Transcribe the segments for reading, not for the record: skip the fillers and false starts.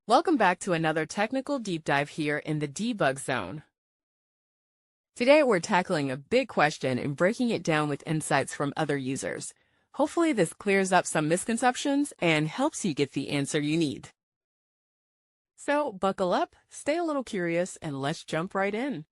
Welcome back to another technical deep dive here in the debug zone. Today we're tackling a big question and breaking it down with insights from other users. Hopefully this clears up some misconceptions and helps you get the answer you need. So buckle up, stay a little curious, and let's jump right in.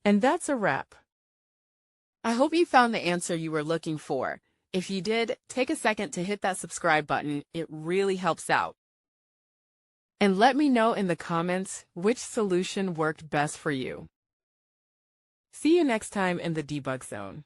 And that's a wrap. I hope you found the answer you were looking for. If you did, take a second to hit that subscribe button. It really helps out. And let me know in the comments which solution worked best for you. See you next time in the debug zone.